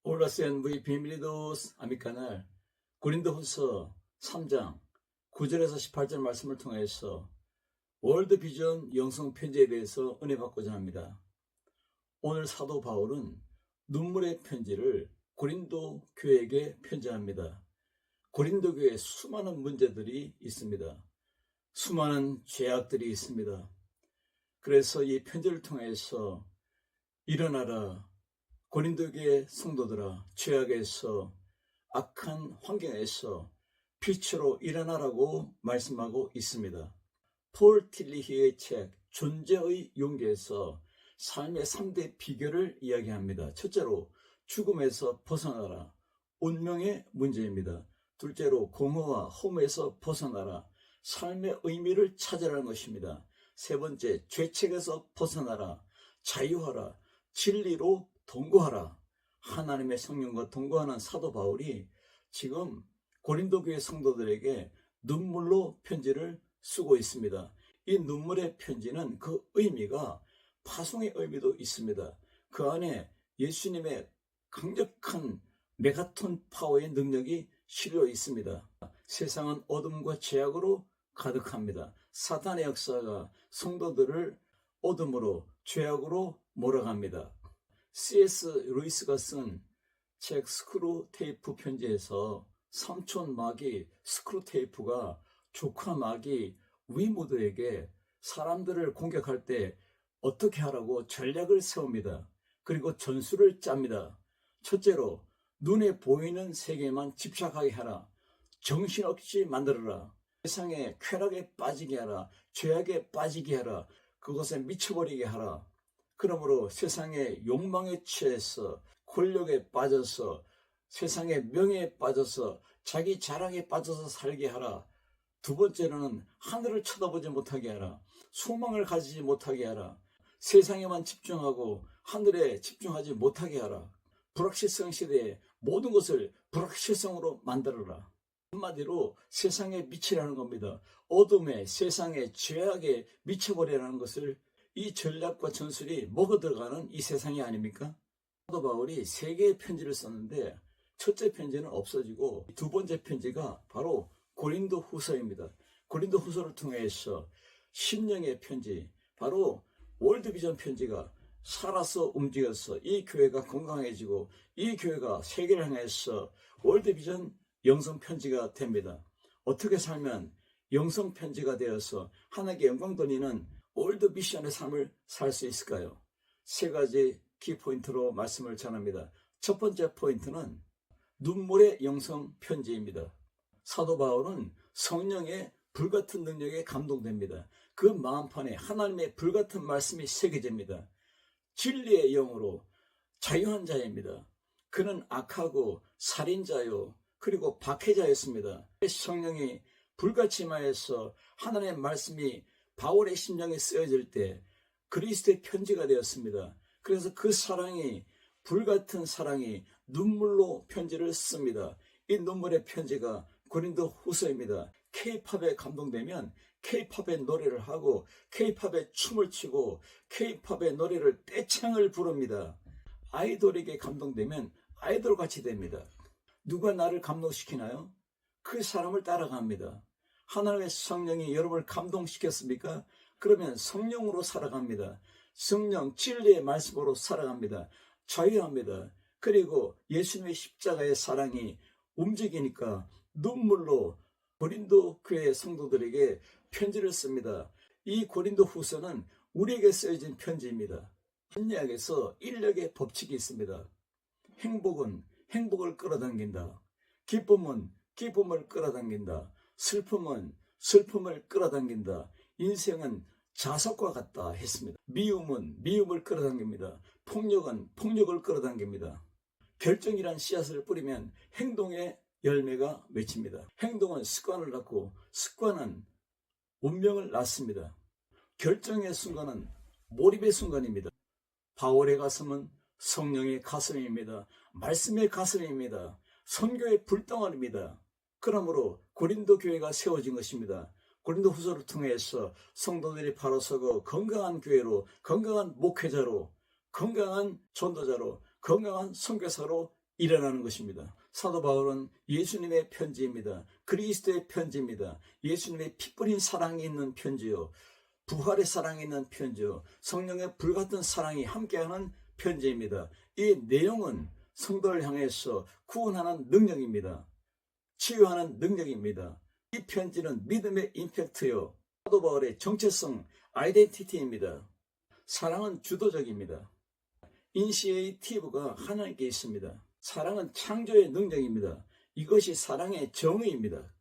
Hola, sean muy bienvenidos a mi canal. 고린도후서 3장 9절에서 18절 말씀을 통해서 월드 비전 영성 편지에 대해서 은혜 받고자 합니다. 오늘 사도 바울은 눈물의 편지를 고린도 교회에게 편지합니다. 고린도 교회에 수많은 문제들이 있습니다. 수많은 죄악들이 있습니다. 그래서 이 편지를 통해서 일어나라, 고린도 교회 성도들아, 죄악에서 악한 환경에서 빛으로 일어나라고 말씀하고 있습니다. 폴 틸리히의 책 존재의 용기에서 삶의 3대 비결을 이야기합니다. 첫째로 죽음에서 벗어나라, 운명의 문제입니다. 둘째로 공허와 허무에서 벗어나라, 삶의 의미를 찾으라는 것입니다. 세 번째, 죄책에서 벗어나라, 자유하라, 진리로 동거하라. 하나님의 성령과 동거하는 사도 바울이 지금 고린도 교회 성도들에게 눈물로 편지를 쓰고 있습니다. 이 눈물의 편지는 그 의미가 파송의 의미도 있습니다. 그 안에 예수님의 강력한 메가톤 파워의 능력이 실려 있습니다. 세상은 어둠과 죄악으로 가득합니다. 사탄의 역사가 성도들을 어둠으로, 죄악으로 몰아갑니다. C.S. 루이스가 쓴 책 스크루 테이프 편지에서 삼촌 마귀 스크루 테이프가 조카 마귀 위무드에게 사람들을 공격할 때 어떻게 하라고 전략을 세웁니다. 그리고 전술을 짭니다. 첫째로 눈에 보이는 세계만 집착하게 하라. 정신없이 만들어라. 세상의 쾌락에 빠지게 하라. 죄악에 빠지게 하라. 그것에 미쳐버리게 하라. 그러므로 세상의 욕망에 취해서, 권력에 빠져서, 세상의 명예에 빠져서, 자기 자랑에 빠져서 살게 하라. 두 번째로는 하늘을 쳐다보지 못하게 하라. 소망을 가지지 못하게 하라. 세상에만 집중하고 하늘에 집중하지 못하게 하라. 불확실성 시대에 모든 것을 불확실성으로 만들어라. 한마디로 세상에 미치라는 겁니다. 어둠에, 세상에, 죄악에 미쳐버리라는 것을, 이 전략과 전술이 먹어 들어가는 이 세상이 아닙니까? 사도 바울이 3개의 편지를 썼는데 첫째 편지는 없어지고 두 번째 편지가 바로 고린도 후서입니다. 고린도 후서를 통해서 심령의 편지, 바로 월드비전 편지가 살아서 움직여서 이 교회가 건강해지고 이 교회가 세계를 향해서 월드비전 영성 편지가 됩니다. 어떻게 살면 영성 편지가 되어서 하나님께 영광 돌리는 월드 미션의 삶을 살 수 있을까요? 3가지 키포인트로 말씀을 전합니다. 첫 번째 포인트는 눈물의 영성 편지입니다. 사도 바울은 성령의 불같은 능력에 감동됩니다. 그 마음판에 하나님의 불같은 말씀이 새겨집니다. 진리의 영으로 자유한 자입니다. 그는 악하고 살인자요, 그리고 박해자였습니다. 성령이 불같이 임하여서 하나님의 말씀이 바울의 심령에 쓰여질 때 그리스도의 편지가 되었습니다. 그래서 그 사랑이, 불같은 사랑이 눈물로 편지를 씁니다. 이 눈물의 편지가 고린도 후서입니다. K-팝에 감동되면 K-팝의 노래를 하고 K-팝에 춤을 추고 K-팝의 노래를 떼창을 부릅니다. 아이돌에게 감동되면 아이돌같이 됩니다. 누가 나를 감동시키나요? 그 사람을 따라갑니다. 하나님의 성령이 여러분을 감동시켰습니까? 그러면 성령으로 살아갑니다. 성령, 진리의 말씀으로 살아갑니다. 자유합니다. 그리고 예수님의 십자가의 사랑이 움직이니까 눈물로 고린도 교회 성도들에게 편지를 씁니다. 이 고린도 후서는 우리에게 쓰여진 편지입니다. 신약에서 인력의 법칙이 있습니다. 행복은 행복을 끌어당긴다. 기쁨은 기쁨을 끌어당긴다. 슬픔은 슬픔을 끌어당긴다. 인생은 자석과 같다 했습니다. 미움은 미움을 끌어당깁니다. 폭력은 폭력을 끌어당깁니다. 결정이란 씨앗을 뿌리면 행동의 열매가 맺힙니다. 행동은 습관을 낳고 습관은 운명을 낳습니다. 결정의 순간은 몰입의 순간입니다. 바울의 가슴은 성령의 가슴입니다. 말씀의 가슴입니다. 선교의 불덩어리입니다. 그러므로 고린도 교회가 세워진 것입니다. 고린도 후서를 통해서 성도들이 바로 서고 건강한 교회로, 건강한 목회자로, 건강한 전도자로, 건강한 선교사로 일어나는 것입니다. 사도 바울은 예수님의 편지입니다. 그리스도의 편지입니다. 예수님의 피 뿌린 사랑이 있는 편지요, 부활의 사랑이 있는 편지요, 성령의 불같은 사랑이 함께하는 편지입니다. 이 내용은 성도를 향해서 구원하는 능력입니다. 치유하는 능력입니다. 이 편지는 믿음의 임팩트요, 사도 바울의 정체성, 아이덴티티입니다. 사랑은 주도적입니다. 이니시에이티브가 하나님께 있습니다. 사랑은 창조의 능력입니다. 이것이 사랑의 정의입니다.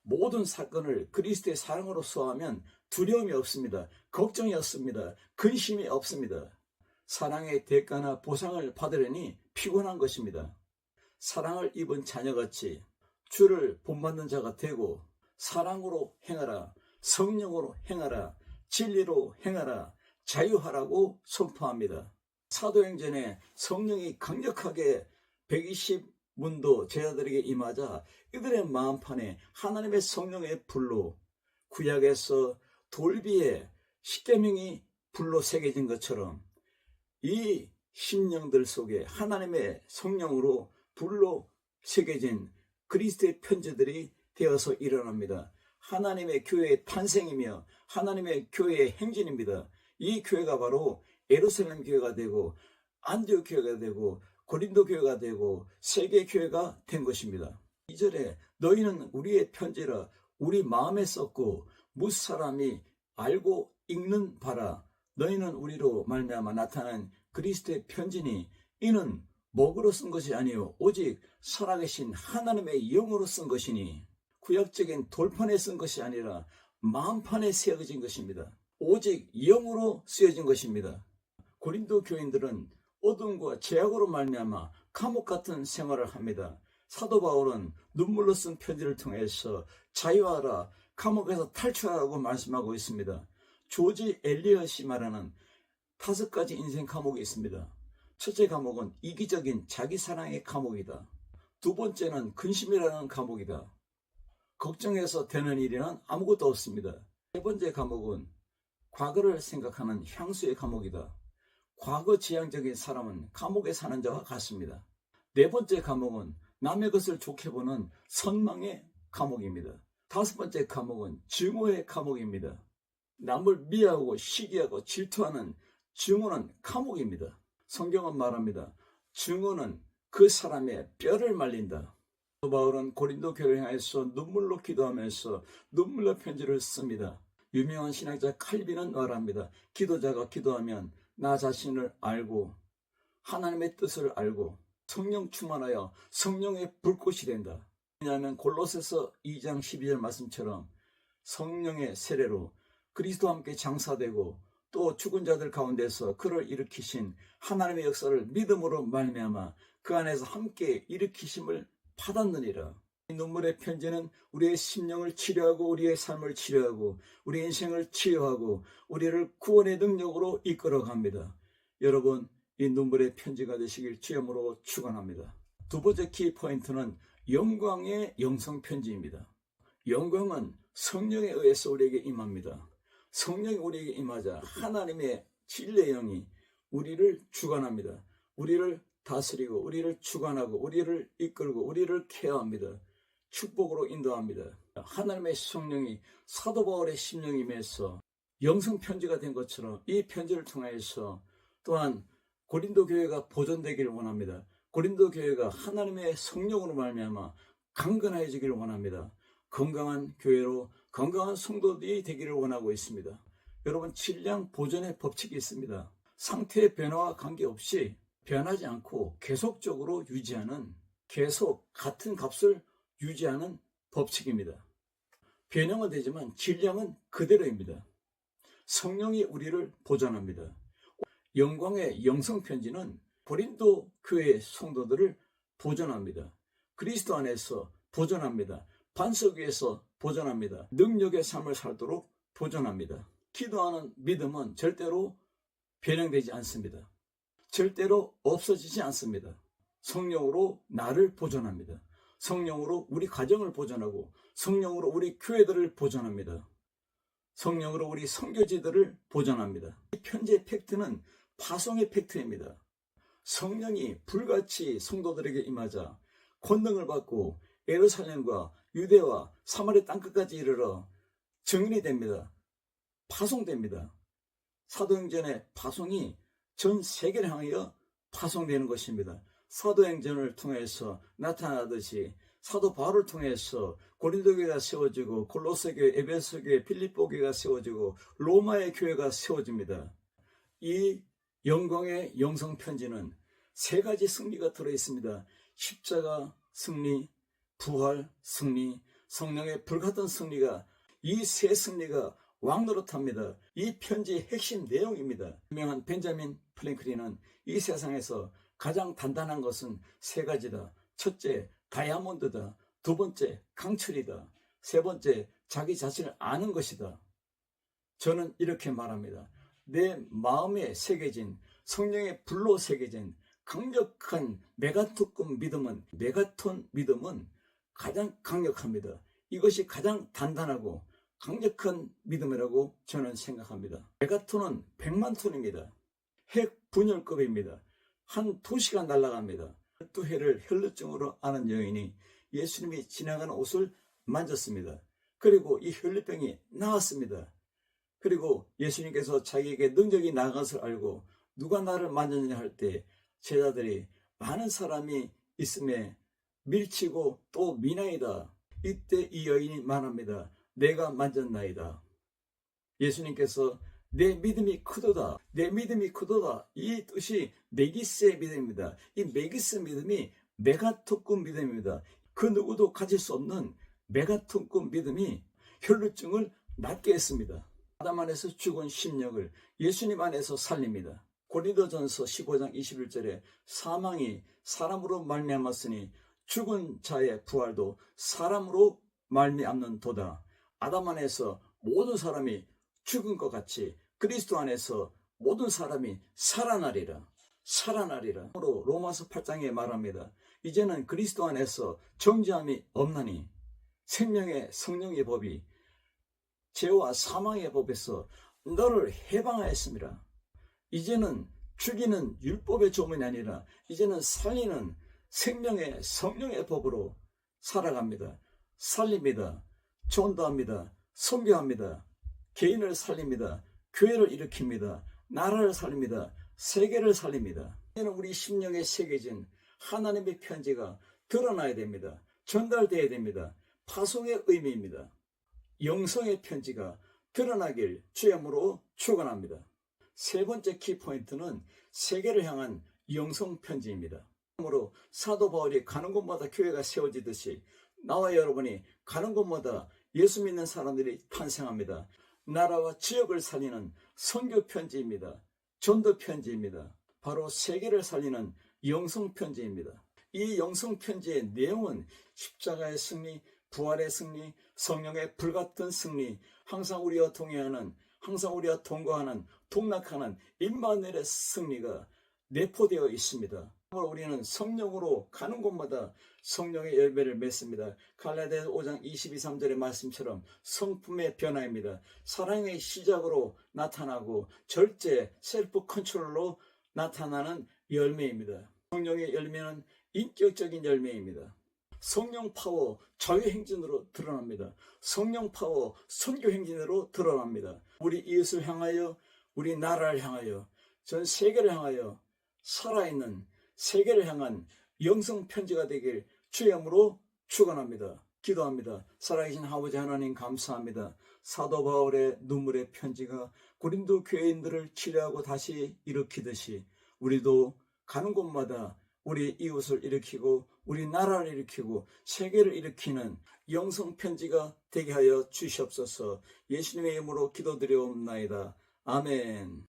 모든 사건을 그리스도의 사랑으로 소화하면 두려움이 없습니다. 걱정이 없습니다. 근심이 없습니다. 사랑의 대가나 보상을 받으려니 피곤한 것입니다. 사랑을 입은 자녀같이 주를 본받는 자가 되고 사랑으로 행하라, 성령으로 행하라, 진리로 행하라, 자유하라고 선포합니다. 사도행전에 성령이 강력하게 120문도 제자들에게 임하자 이들의 마음판에 하나님의 성령의 불로, 구약에서 돌비에 십계명이 불로 새겨진 것처럼 이 심령들 속에 하나님의 성령으로 불로 새겨진 그리스도의 편지들이 되어서 일어납니다. 하나님의 교회의 탄생이며 하나님의 교회의 행진입니다. 이 교회가 바로 예루살렘 교회가 되고 안디옥 교회가 되고 고린도 교회가 되고 세계 교회가 된 것입니다. 2절에 너희는 우리의 편지라 우리 마음에 썼고 무사람이 알고 읽는 바라. 너희는 우리로 말미암아 나타난 그리스도의 편지니 이는 먹으로 쓴 것이 아니요 오직 살아계신 하나님의 영으로 쓴 것이니, 구약적인 돌판에 쓴 것이 아니라 마음판에 새겨진 것입니다. 오직 영으로 쓰여진 것입니다. 고린도 교인들은 어둠과 죄악으로 말미암아 감옥 같은 생활을 합니다. 사도 바울은 눈물로 쓴 편지를 통해서 자유하라, 감옥에서 탈출하라고 말씀하고 있습니다. 조지 엘리엇이 말하는 5가지 인생 감옥이 있습니다. 첫째 감옥은 이기적인 자기 사랑의 감옥이다. 두 번째는 근심이라는 감옥이다. 걱정해서 되는 일에는 아무것도 없습니다. 세 번째 감옥은 과거를 생각하는 향수의 감옥이다. 과거 지향적인 사람은 감옥에 사는 자와 같습니다. 네 번째 감옥은 남의 것을 좋게 보는 선망의 감옥입니다. 다섯 번째 감옥은 증오의 감옥입니다. 남을 미워하고 시기하고 질투하는 증오는 감옥입니다. 성경은 말합니다. 증오는 그 사람의 뼈를 말린다. 바울은 고린도 교회를 향해서 눈물로 기도하면서 눈물로 편지를 씁니다. 유명한 신학자 칼빈은 말합니다. 기도자가 기도하면 나 자신을 알고 하나님의 뜻을 알고 성령 충만하여 성령의 불꽃이 된다. 왜냐하면 골로새서 2장 12절 말씀처럼 성령의 세례로 그리스도와 함께 장사되고 또 죽은 자들 가운데서 그를 일으키신 하나님의 역사를 믿음으로 말미암아 그 안에서 함께 일으키심을 받았느니라. 이 눈물의 편지는 우리의 심령을 치료하고 우리의 삶을 치료하고 우리 인생을 치유하고 우리를 구원의 능력으로 이끌어갑니다. 여러분, 이 눈물의 편지가 되시길 주님으로 축원합니다. 두 번째 키포인트는 영광의 영성편지입니다. 영광은 성령에 의해서 우리에게 임합니다. 성령이 우리에게 임하자 하나님의 진리의 영이 우리를 주관합니다. 우리를 다스리고 우리를 주관하고 우리를 이끌고 우리를 케어합니다. 축복으로 인도합니다. 하나님의 성령이 사도 바울의 심령임에서 영성편지가 된 것처럼 이 편지를 통해서 또한 고린도 교회가 보존되기를 원합니다. 고린도 교회가 하나님의 성령으로 말미암아 강건해지기를 원합니다. 건강한 교회로 건강한 성도들이 되기를 원하고 있습니다. 여러분, 질량 보존의 법칙이 있습니다. 상태의 변화와 관계없이 변하지 않고 계속적으로 유지하는, 계속 같은 값을 유지하는 법칙입니다. 변형은 되지만 질량은 그대로입니다. 성령이 우리를 보존합니다. 영광의 영성편지는 고린도 교회 성도들을 보존합니다. 그리스도 안에서 보존합니다. 반석 위에서 보존합니다. 능력의 삶을 살도록 보존합니다. 기도하는 믿음은 절대로 변형되지 않습니다. 절대로 없어지지 않습니다. 성령으로 나를 보존합니다. 성령으로 우리 가정을 보존하고 성령으로 우리 교회들을 보존합니다. 성령으로 우리 선교지들을 보존합니다. 이 편지의 팩트는 파송의 팩트입니다. 성령이 불같이 성도들에게 임하자 권능을 받고 예루살렘과 유대와 사마리 땅끝까지 이르러 증인이 됩니다. 파송됩니다. 사도행전의 파송이 전 세계를 향하여 파송되는 것입니다. 사도행전을 통해서 나타나듯이 사도 바울을 통해서 고린도 교회가 세워지고 골로새 교회, 에베소 교회, 필립보 교회가 세워지고 로마의 교회가 세워집니다. 이 영광의 영성 편지는 세 가지 승리가 들어 있습니다. 십자가 승리, 부활 승리, 성령의 불같은 승리가, 이 세 승리가 왕노릇합니다. 이 편지의 핵심 내용입니다. 유명한 벤자민 프랭클린은 이 세상에서 가장 단단한 것은 세 가지다. 첫째, 다이아몬드다. 두 번째, 강철이다. 세 번째, 자기 자신을 아는 것이다. 저는 이렇게 말합니다. 내 마음에 새겨진, 성령의 불로 새겨진 강력한 메가톤 믿음은 가장 강력합니다. 이것이 가장 단단하고 강력한 믿음이라고 저는 생각합니다. 메가톤은 100만 톤입니다. 핵 분열급입니다. 한 도시가 날아갑니다. 12회를 혈루증으로 앓은 여인이 예수님이 지나가는 옷을 만졌습니다. 그리고 이 혈루병이 나았습니다. 그리고 예수님께서 자기에게 능력이 나간 것을 알고 누가 나를 만졌느냐 할 때 제자들이 많은 사람이 있음에 밀치고 또 미나이다. 이때 이 여인이 말합니다. 내가 만졌나이다. 예수님께서 내 믿음이 크도다. 내 믿음이 크도다. 이 뜻이 메기스의 믿음입니다. 이 메기스 믿음이 메가톤급 믿음입니다. 그 누구도 가질 수 없는 메가톤급 믿음이 혈루증을 낫게 했습니다. 아담 안에서 죽은 심령을 예수님 안에서 살립니다. 고린도전서 15장 21절에 사망이 사람으로 말미암았으니 죽은 자의 부활도 사람으로 말미암는도다. 아담 안에서 모든 사람이 죽은 것 같이 그리스도 안에서 모든 사람이 살아나리라. 로마서 8장에 말합니다. 이제는 그리스도 안에서 정죄함이 없나니 생명의 성령의 법이 죄와 사망의 법에서 너를 해방하였습니다. 이제는 죽이는 율법의 조문이 아니라 이제는 살리는 생명의 성령의 법으로 살아갑니다. 살립니다. 전도합니다. 선교합니다. 개인을 살립니다. 교회를 일으킵니다. 나라를 살립니다. 세계를 살립니다. 이제는 우리 심령에 새겨진 하나님의 편지가 드러나야 됩니다. 전달되어야 됩니다. 파송의 의미입니다. 영성의 편지가 드러나길 주님으로 축원합니다. 세 번째 키포인트는 세계를 향한 영성 편지입니다. 그러므로 사도 바울이 가는 곳마다 교회가 세워지듯이 나와 여러분이 가는 곳마다 예수 믿는 사람들이 탄생합니다. 나라와 지역을 살리는 선교 편지입니다. 전도 편지입니다. 바로 세계를 살리는 영성 편지입니다. 이 영성 편지의 내용은 십자가의 승리, 부활의 승리, 성령의 불같은 승리, 항상 우리와 동행하는, 항상 우리와 동거하는, 동락하는 임마누엘의 승리가 내포되어 있습니다. 우리는 성령으로 가는 곳마다 성령의 열매를 맺습니다. 갈라디아서 5장 22, 3절의 말씀처럼 성품의 변화입니다. 사랑의 시작으로 나타나고 절제, 셀프 컨트롤로 나타나는 열매입니다. 성령의 열매는 인격적인 열매입니다. 성령 파워 자유행진으로 드러납니다. 성령 파워 선교행진으로 드러납니다. 우리 이웃을 향하여, 우리 나라를 향하여, 전 세계를 향하여 살아있는 세계를 향한 영성 편지가 되길 주의 이름으로 축원합니다. 기도합니다. 살아계신 아버지 하나님 감사합니다. 사도 바울의 눈물의 편지가 고린도 교회인들을 치료하고 다시 일으키듯이 우리도 가는 곳마다 우리 이웃을 일으키고 우리 나라를 일으키고 세계를 일으키는 영성 편지가 되게 하여 주시옵소서. 예수님의 이름으로 기도드리옵나이다. 아멘.